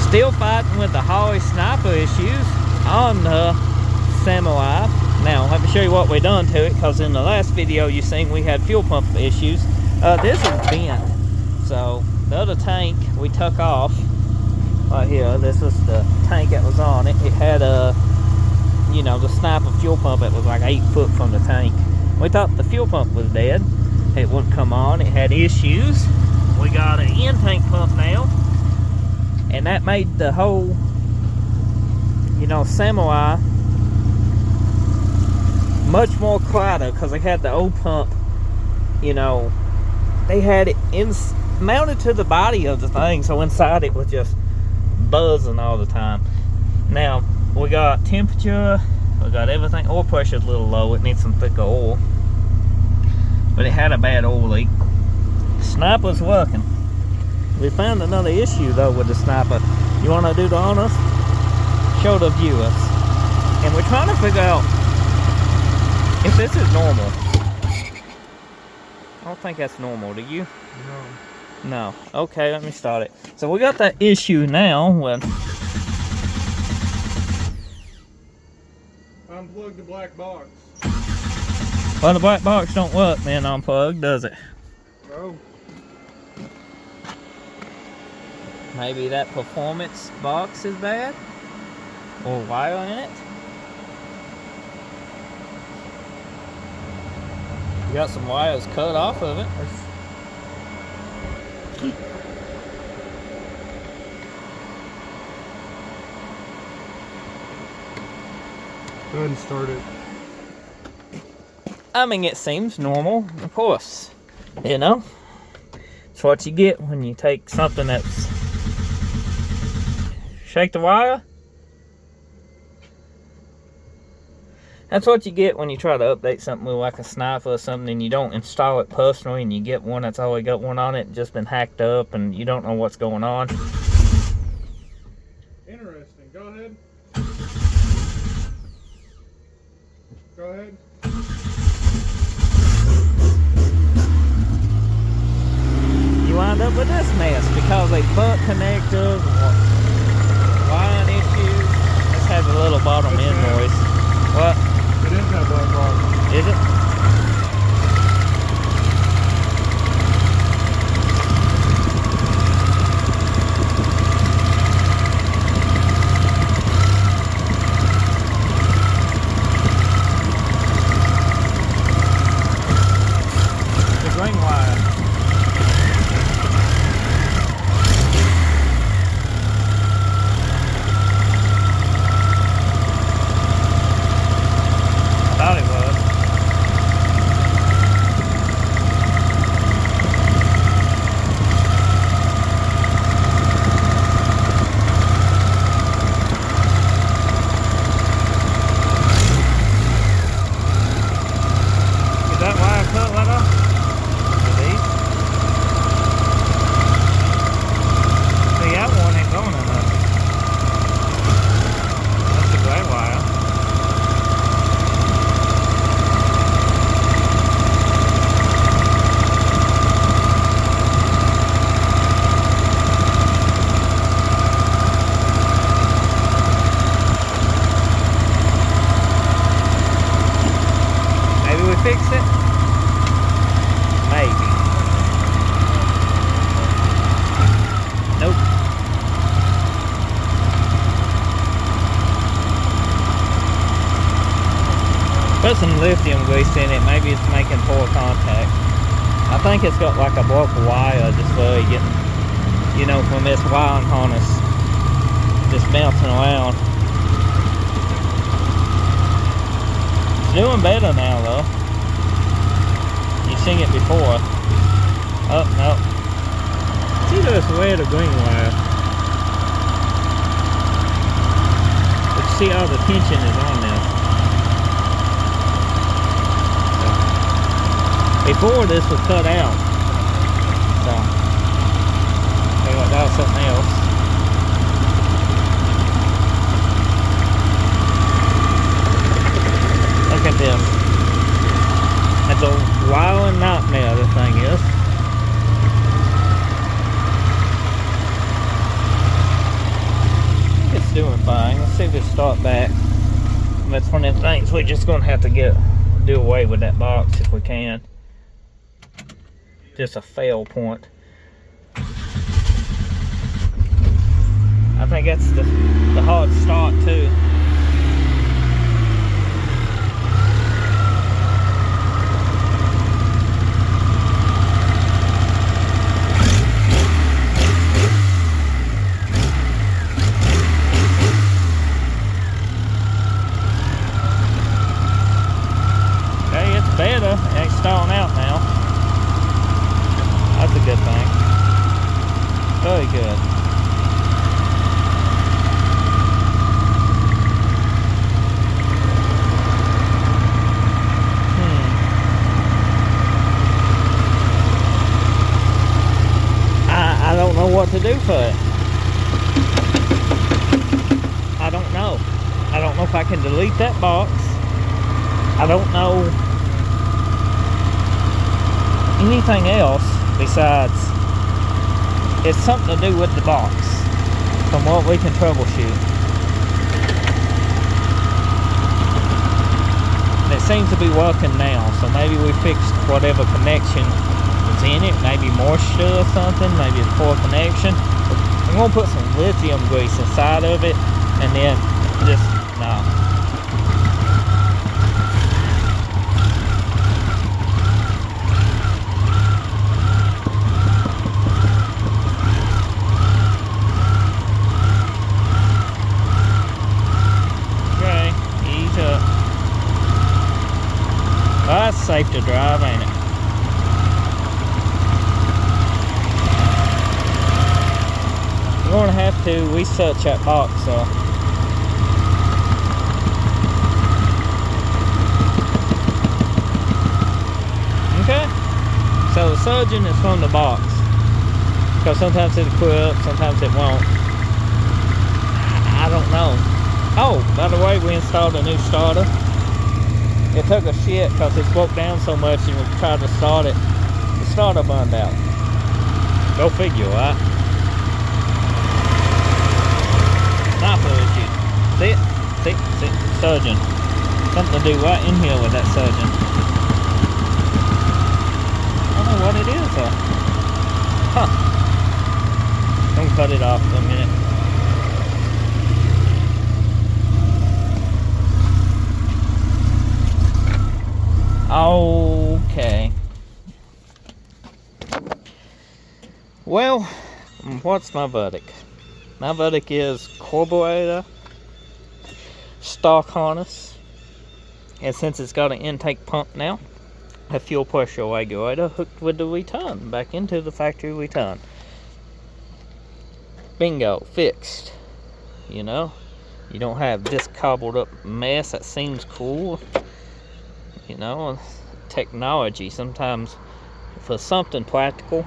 Still fighting with the Holley Sniper issues on the semi-life. Now, let me show you what we done to it, because in the last video you seen we had fuel pump issues. This is bent. So, the other tank we took off right here. This is the tank that was on it. It had a, you know, the Sniper fuel pump that was like 8 foot from the tank. We thought the fuel pump was dead. It wouldn't come on. It had issues. We got an in-tank pump now. And that made the whole, you know, semi much more quieter, because they had the old pump, you know, they had it mounted to the body of the thing, so inside it was just buzzing all the time. Now, we got temperature, we got everything. Oil pressure's a little low. It needs some thicker oil. But it had a bad oil leak. Sniper's working. We found another issue though with the Sniper. You want to do the honors? Show the viewers. And we're trying to figure out if this is normal. I don't think that's normal, do you? No. No. Okay, let me start it. So we got that issue now with... Unplug the black box. Well, the black box don't work being unplugged, does it? No. Maybe that performance box is bad? Or wire in it? You got some wires cut off of it. Go ahead and start it. I mean, it seems normal, of course. You know? It's what you get when you take something that's... Shake the wire? That's what you get when you try to update something with like a Sniper or something, and you don't install it personally, and you get one that's already got one on it and just been hacked up, and you don't know what's going on. Interesting. Go ahead. Go ahead. You wind up with this mess because they butt connectors, wiring issues. This has a little bottom end noise. What? It is that black box. Is it? The green wire. Thought it was. Is that wire cut right off? These? See, that one ain't going enough. That's the gray wire. Maybe we fix it? Maybe. Nope. Put some lithium grease in it. Maybe it's making poor contact. I think it's got like a broken wire just really getting, you know, from this wiring harness just bouncing around. It's doing better now though. You've seen it before. Oh, no. It's either this red or green wire. But you see all the tension is on this. Before this was cut out. So, they went out something else. Look at this. That's a wild nightmare, this thing is. fine. Let's see if it start back. That's one of the things we're just gonna have to do away with that box if we can. Just a fail point. I think that's the hard start too. Better. It ain't stalling out now. That's a good thing. Very good. I don't know what to do for it. I don't know. I don't know if I can delete that box. I don't know anything else besides it's something to do with the box from what we can troubleshoot. And it seems to be working now, so maybe we fixed whatever connection was in it, maybe moisture or something, maybe it's poor connection. I'm gonna put some lithium grease inside of it and then just that's safe to drive, ain't it? We're going to have to research that box, so. Okay. So the surgeon is from the box. Because sometimes it'll quit, sometimes it won't. I don't know. Oh, by the way, we installed a new starter. It took a shit because it broke down so much and we tried to start it. The starter burned out. Go figure, right? Sniper issue. See it? See? Surgeon. Something to do right in here with that surgeon. I don't know what it is though. Huh. Don't cut it off for a minute. Okay. Well, what's my verdict? My verdict is carburetor, stock harness, and since it's got an intake pump now, a fuel pressure regulator hooked with the return back into the factory return. Bingo, fixed. You know, you don't have this cobbled up mess that seems cool. You know, technology sometimes for something practical,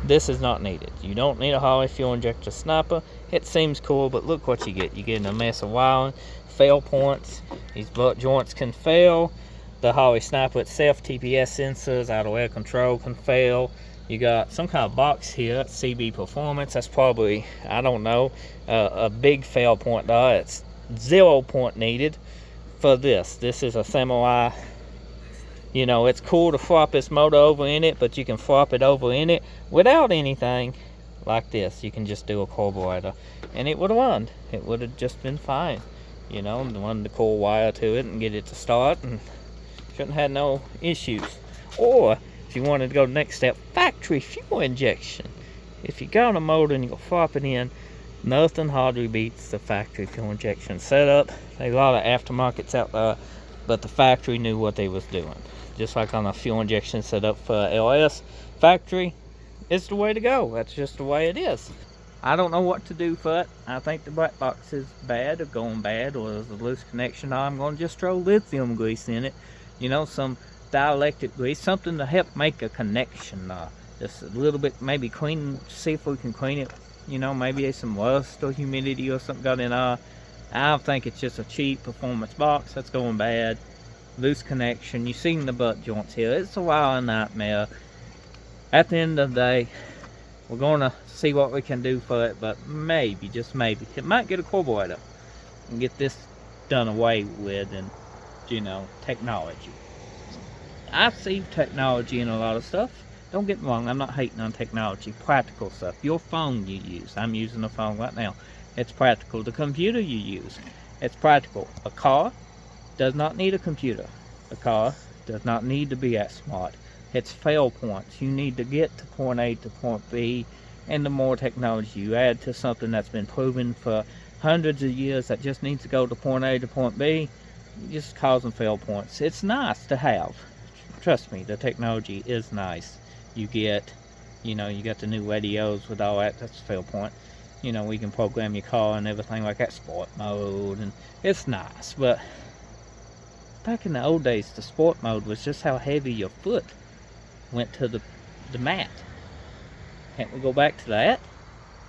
this is not needed. You don't need a Holley fuel injector sniper. It seems cool, but look what you get. You get a mess of wiring, fail points. These butt joints can fail. The Holley Sniper itself, TPS sensors, auto air control can fail. You got some kind of box here, CB Performance. That's probably, I don't know, a big fail point though. It's 0 point needed for this. This is a Samurai. You know, it's cool to flop this motor over in it, but you can flop it over in it without anything like this. You can just do a carburetor and it would have run. It would have just been fine. You know, run the coil wire to it and get it to start and shouldn't have no issues. Or if you wanted to go the next step, factory fuel injection. If you got a motor and you go flop it in, nothing hardly beats the factory fuel injection setup. There's a lot of aftermarkets out there, but the factory knew what they was doing. Just like on a fuel injection setup for LS, factory is the way to go. That's just the way it is. I don't know what to do for it. I think the black box is bad or going bad, or there's a loose connection. I'm going to just throw lithium grease in it. You know, some dielectric grease, something to help make a connection. Just a little bit, maybe clean, see if we can clean it. You know, maybe there's some rust or humidity or something got in there. I think it's just a cheap performance box that's going bad. Loose connection. You've seen the butt joints here. It's a wild nightmare. At the end of the day, We're gonna see what we can do for it, but maybe, just maybe, it might get a carburetor and get this done away with, and you know, technology. I see technology in a lot of stuff. Don't get me wrong, I'm not hating on technology. Practical stuff. Your phone you use. I'm using a phone right now. It's practical. The computer you use. It's practical. A car does not need a computer. A car does not need to be that smart. It's fail points. You need to get to point A to point B, and the more technology you add to something that's been proven for hundreds of years that just needs to go to point A to point B, you're just causing fail points. It's nice to have. Trust me, the technology is nice. You get, you know, you got the new radios with all that. That's a fail point. You know, we can program your car and everything like that, sport mode, and it's nice. But back in the old days, the sport mode was just how heavy your foot went to the mat. Can't we go back to that?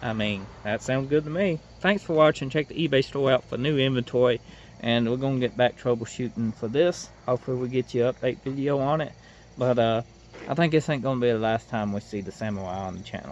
I mean, that sounds good to me. Thanks for watching. Check the eBay store out for new inventory, and we're gonna get back troubleshooting for this. Hopefully we get you an update video on it, but I think this ain't gonna be the last time we see the Samurai on the channel.